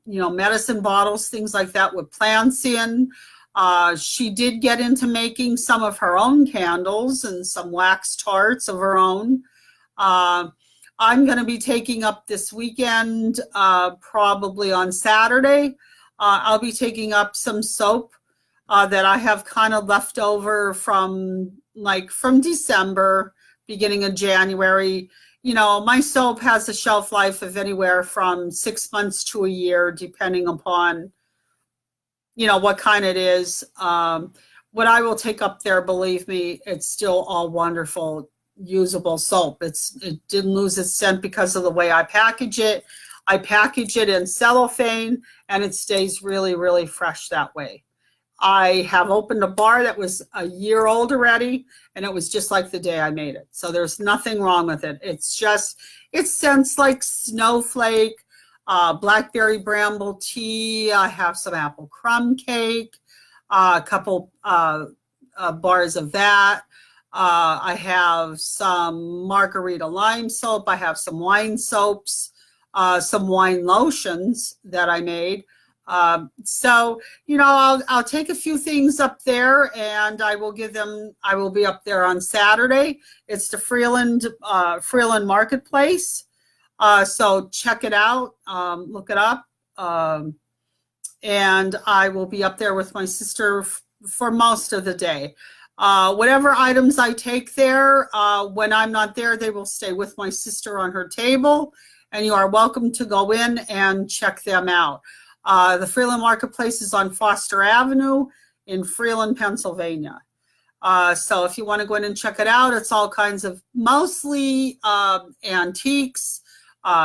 medicine bottles, things like that with plants in. She did get into making some of her own candles and some wax tarts of her own. I'm going to be taking up this weekend, probably on Saturday. I'll be taking up some soap that I have kind of left over from December, beginning of January. My soap has a shelf life of anywhere from 6 months to a year, depending upon, what kind it is. What I will take up there, believe me, it's still all wonderful, usable soap. It didn't lose its scent because of the way I package it. I package it in cellophane, and it stays really, really fresh that way. I have opened a bar that was a year old already, and it was just like the day I made it. So there's nothing wrong with it. It scents like snowflake, blackberry bramble tea. I have some apple crumb cake, a couple bars of that. I have some margarita lime soap. I have some wine soaps, some wine lotions that I made. So, I'll take a few things up there and I will be up there on Saturday. It's the Freeland Marketplace. So check it out, look it up. And I will be up there with my sister for most of the day. Whatever items I take there, when I'm not there, they will stay with my sister on her table, and you are welcome to go in and check them out. The Freeland Marketplace is on Foster Avenue in Freeland, Pennsylvania. So if you want to go in and check it out, it's all kinds of mostly antiques,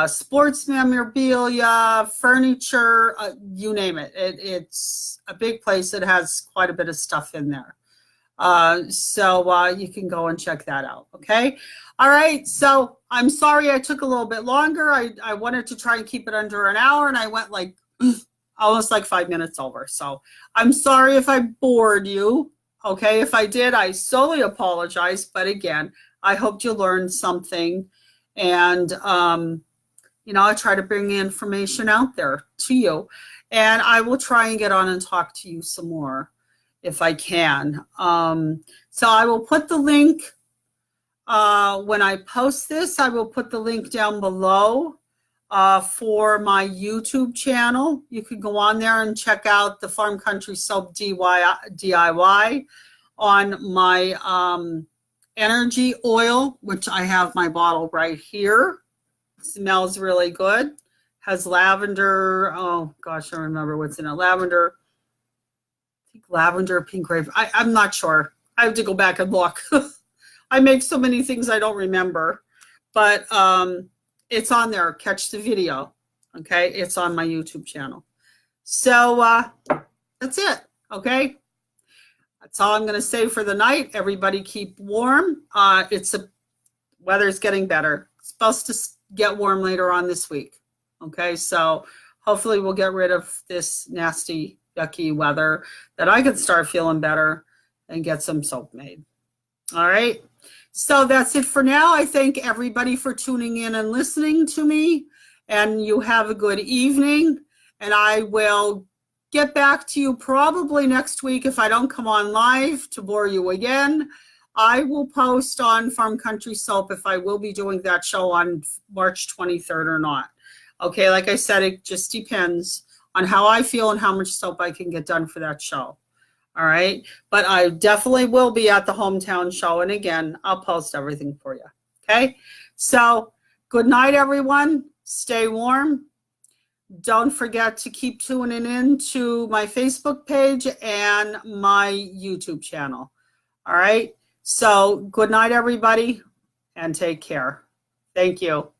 sports memorabilia, furniture, you name it. It's a big place. It has quite a bit of stuff in there. So you can go and check that out. Okay. All right. So I'm sorry I took a little bit longer. I wanted to try and keep it under an hour, and I went like almost like 5 minutes over. So I'm sorry if I bored you. Okay. If I did, I solely apologize. But again, I hope you learned something. And, you know, I try to bring the information out there to you. And I will try and get on and talk to you some more if I can. So I will put the link when I post this. I will put the link down below for my YouTube channel. You can go on there and check out the Farm Country Soap DIY on my energy oil, which I have my bottle right here. Smells really good. Has lavender. Oh gosh, I don't remember what's in it. Lavender. Lavender, pink grape. I'm not sure. I have to go back and look. I make so many things I don't remember, but it's on there. Catch the video. Okay, it's on my YouTube channel. So that's it. Okay, that's all I'm going to say for the night. Everybody keep warm. Weather's getting better. It's supposed to get warm later on this week. Okay, so hopefully we'll get rid of this nasty, yucky weather, that I can start feeling better and get some soap made. All right. So that's it for now. I thank everybody for tuning in and listening to me. And you have a good evening. And I will get back to you probably next week if I don't come on live to bore you again. I will post on Farm Country Soap if I will be doing that show on March 23rd or not. Okay, like I said, it just depends on how I feel and how much soap I can get done for that show. All right. But I definitely will be at the hometown show. And again, I'll post everything for you. Okay. So good night, everyone. Stay warm. Don't forget to keep tuning in to my Facebook page and my YouTube channel. All right. So good night, everybody, and take care. Thank you.